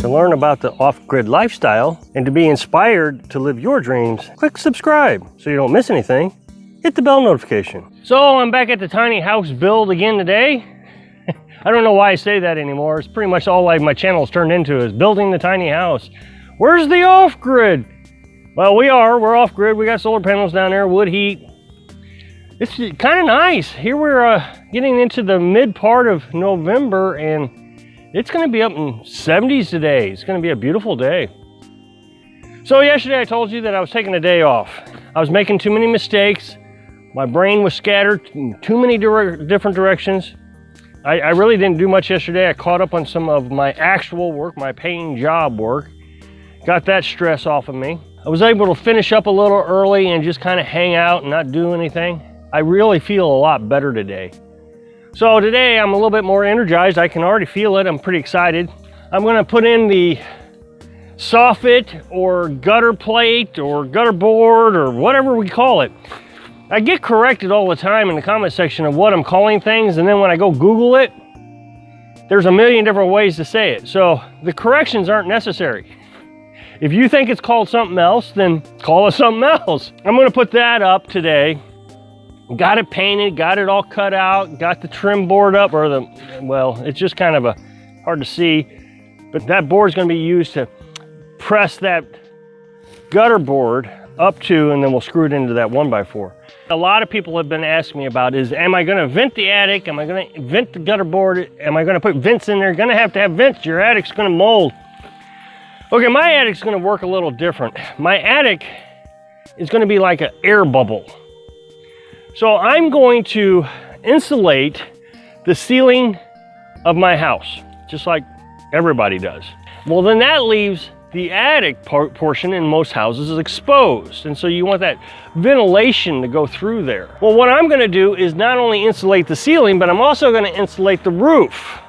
To learn about the off-grid lifestyle and to be inspired to live your dreams, click subscribe so you don't miss anything. Hit the bell notification. So I'm back at the tiny house build again today. I don't know why I say that anymore. It's pretty much all my channel's turned into is building the tiny house. Where's the off-grid? Well, we're off-grid. We got solar panels down there, wood heat. It's kind of nice. Here we're getting into the mid part of November and it's gonna be up in 70s today. It's gonna be a beautiful day. So yesterday I told you that I was taking a day off. I was making too many mistakes. My brain was scattered in too many different directions. I really didn't do much yesterday. I caught up on some of my actual work, my paying job work. Got that stress off of me. I was able to finish up a little early and just kind of hang out and not do anything. I really feel a lot better today. So today I'm a little bit more energized. I can already feel it. I'm pretty excited. I'm gonna put in the soffit or gutter plate or gutter board or whatever we call it. I get corrected all the time in the comment section of what I'm calling things, and then when I go Google it, there's a million different ways to say it. So the corrections aren't necessary. If you think it's called something else, then call it something else. I'm gonna put that up today. Got it painted, got it all cut out, got the trim board up, or well, it's just kind of hard to see, but that board is gonna be used to press that gutter board up to, and then we'll screw it into that 1x4. A lot of people have been asking me about is, am I gonna vent the attic? Am I gonna vent the gutter board? Am I gonna put vents in there? You're gonna have to have vents, your attic's gonna mold. Okay, my attic's gonna work a little different. My attic is gonna be like an air bubble. So I'm going to insulate the ceiling of my house, just like everybody does. Well, then that leaves the attic portion in most houses is exposed. And so you want that ventilation to go through there. Well, what I'm gonna do is not only insulate the ceiling, but I'm also gonna insulate the roof.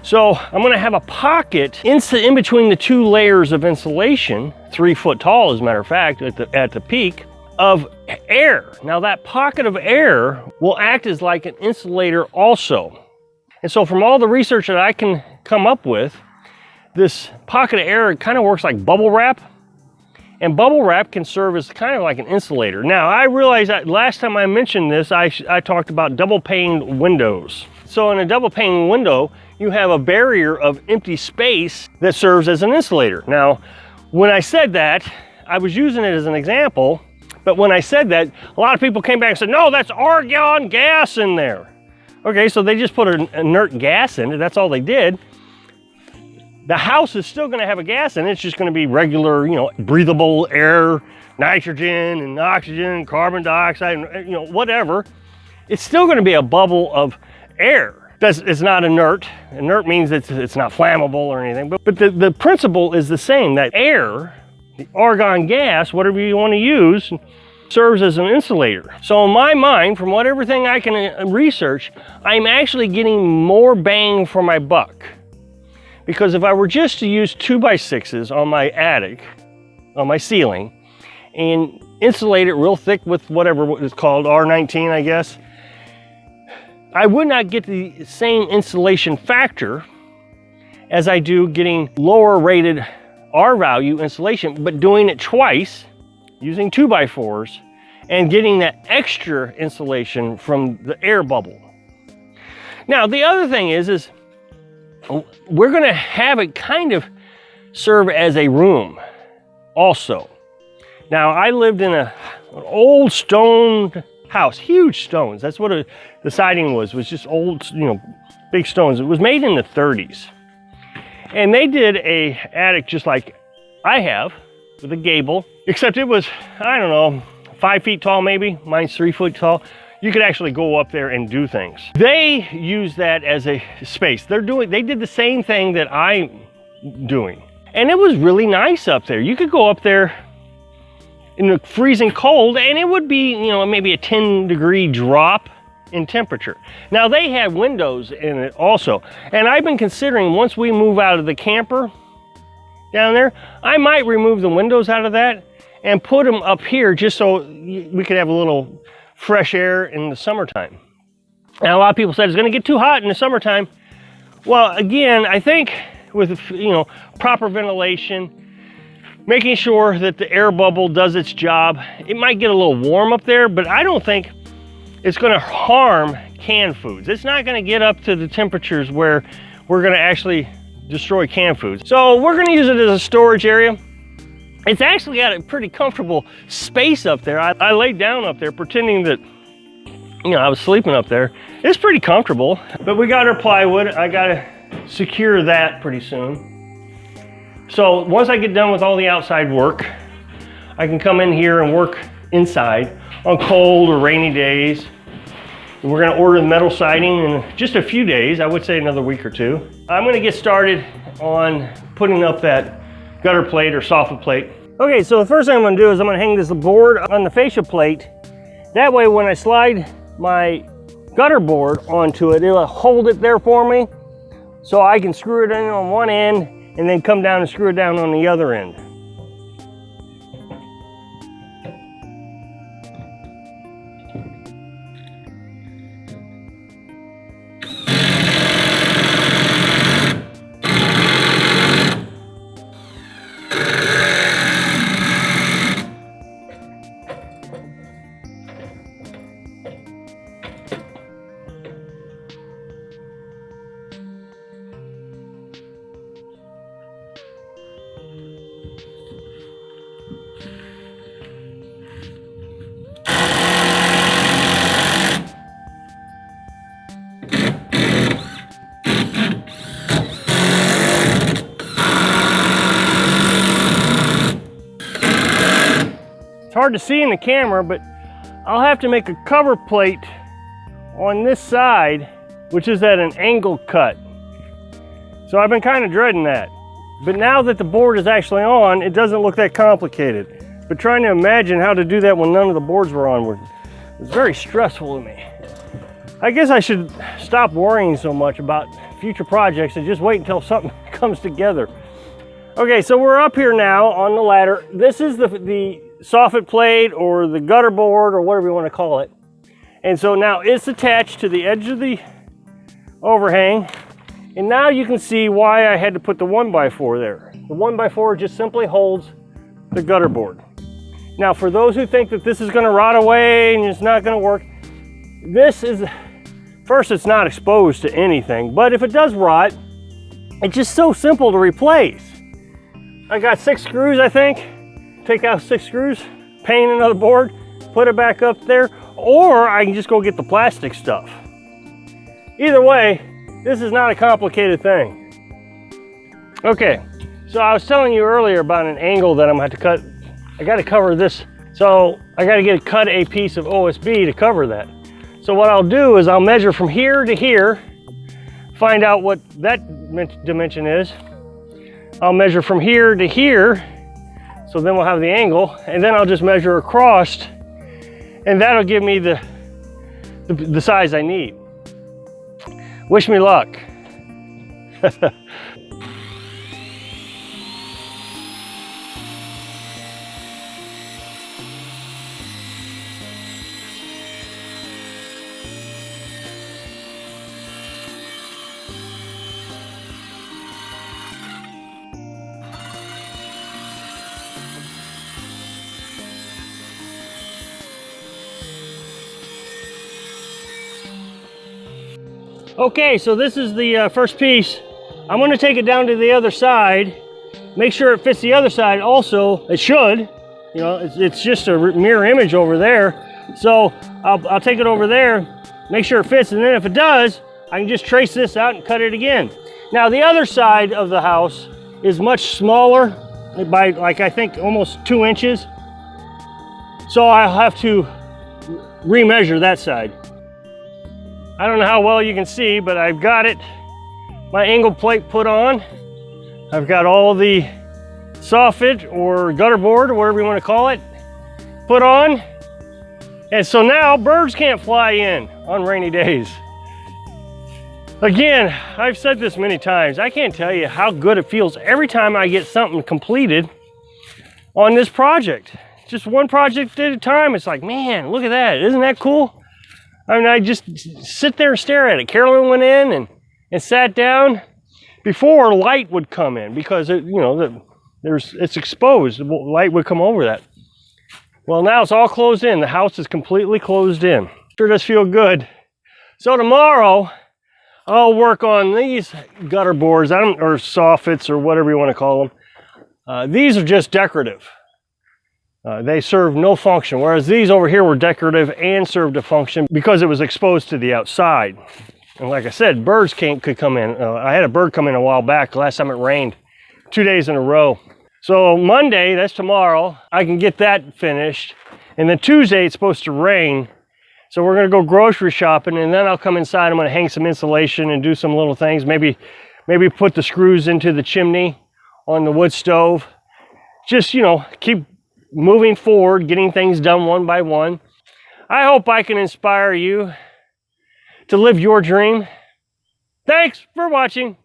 So I'm gonna have a pocket in between the two layers of insulation, 3 foot tall as a matter of fact, at the peak, of air. Now that pocket of air will act as like an insulator also. And so from all the research that I can come up with, this pocket of air kind of works like bubble wrap, and bubble wrap can serve as kind of like an insulator. Now I realized that last time I mentioned this, I talked about double pane windows. So in a double pane window, you have a barrier of empty space that serves as an insulator. Now, when I said that, I was using it as an example, but when I said that, a lot of people came back and said, no, that's argon gas in there. Okay, so they just put an inert gas in it, that's all they did. The house is still gonna have a gas in it, it's just gonna be regular, breathable air, nitrogen and oxygen, carbon dioxide, and, whatever. It's still gonna be a bubble of air. It's not inert. Inert means it's not flammable or anything, but the principle is the same, that air, the argon gas, whatever you wanna use, serves as an insulator. So in my mind, from everything I can research, I'm actually getting more bang for my buck. Because if I were just to use 2x6s on my attic, on my ceiling, and insulate it real thick with whatever it's called, R19, I guess, I would not get the same insulation factor as I do getting lower rated R value insulation, but doing it twice, using 2x4s, and getting that extra insulation from the air bubble. Now, the other thing is we're gonna have it kind of serve as a room also. Now, I lived in an old stone house, huge stones. That's what the siding was just old, big stones. It was made in the 30s. And they did a attic just like I have, with a gable, except it was, I don't know, 5 feet tall maybe, mine's 3 foot tall. You could actually go up there and do things. They use that as a space. They did the same thing that I'm doing. And it was really nice up there. You could go up there in the freezing cold and it would be, maybe a 10-degree drop in temperature. Now they have windows in it also. And I've been considering once we move out of the camper down there, I might remove the windows out of that and put them up here just so we could have a little fresh air in the summertime. Now, a lot of people said it's gonna get too hot in the summertime. Well, again, I think with, you know, proper ventilation, making sure that the air bubble does its job. It might get a little warm up there, but I don't think it's going to harm canned foods. It's not going to get up to the temperatures where we're going to actually destroy canned foods. So we're going to use it as a storage area. It's actually got a pretty comfortable space up there. I laid down up there pretending that, you know, I was sleeping up there. It's pretty comfortable, but we got our plywood. I got to secure that pretty soon. So once I get done with all the outside work, I can come in here and work inside on cold or rainy days. We're going to order the metal siding in just a few days. I would say another week or two. I'm going to get started on putting up that gutter plate or soffit plate. Okay, so the first thing I'm going to do is I'm going to hang this board on the fascia plate. That way when I slide my gutter board onto it, it'll hold it there for me so I can screw it in on one end and then come down and screw it down on the other end. It's hard to see in the camera, but I'll have to make a cover plate on this side, which is at an angle cut. So I've been kind of dreading that. But now that the board is actually on, it doesn't look that complicated. But trying to imagine how to do that when none of the boards were on was very stressful to me. I guess I should stop worrying so much about future projects and just wait until something comes together. Okay, so we're up here now on the ladder. This is the soffit plate or the gutter board or whatever you want to call it. And so now it's attached to the edge of the overhang. And now you can see why I had to put the 1x4 there. The 1x4 just simply holds the gutter board. Now for those who think that this is going to rot away and it's not going to work, this is, first it's not exposed to anything, but if it does rot, it's just so simple to replace. I got 6 screws, I think. Take out 6 screws, paint another board, put it back up there, or I can just go get the plastic stuff. Either way, this is not a complicated thing. Okay, so I was telling you earlier about an angle that I'm gonna have to cut. I gotta cover this, so I gotta cut a piece of OSB to cover that. So what I'll do is I'll measure from here to here, find out what that dimension is. I'll measure from here to here, so then we'll have the angle, and then I'll just measure across, and that'll give me the size I need. Wish me luck. Okay, so this is the first piece. I'm going to take it down to the other side, make sure it fits the other side also. It should, you know, it's just a mirror image over there. So I'll take it over there, make sure it fits, and then if it does, I can just trace this out and cut it again. Now the other side of the house is much smaller by, like, I think almost 2 inches. So I'll have to remeasure that side. I don't know how well you can see, but I've got it, my angle plate put on. I've got all the soffit or gutter board or whatever you want to call it put on. And so now birds can't fly in on rainy days. Again, I've said this many times, I can't tell you how good it feels every time I get something completed on this project. Just one project at a time. It's like, man, look at that. Isn't that cool? I mean, I just sit there and stare at it. Carolyn went in and sat down, Before, light would come in because it's exposed. Light would come over that. Well, now it's all closed in. The house is completely closed in. Sure does feel good. So tomorrow, I'll work on these gutter boards, or soffits, or whatever you want to call them. These are just decorative. They serve no function, whereas these over here were decorative and served a function because it was exposed to the outside. And like I said, birds could come in. I had a bird come in a while back, last time it rained, 2 days in a row. So Monday, that's tomorrow, I can get that finished. And then Tuesday, it's supposed to rain. So we're gonna go grocery shopping, and then I'll come inside. I'm gonna hang some insulation and do some little things. Maybe put the screws into the chimney on the wood stove. Just, keep moving forward, getting things done one by one. I hope I can inspire you to live your dream. Thanks for watching.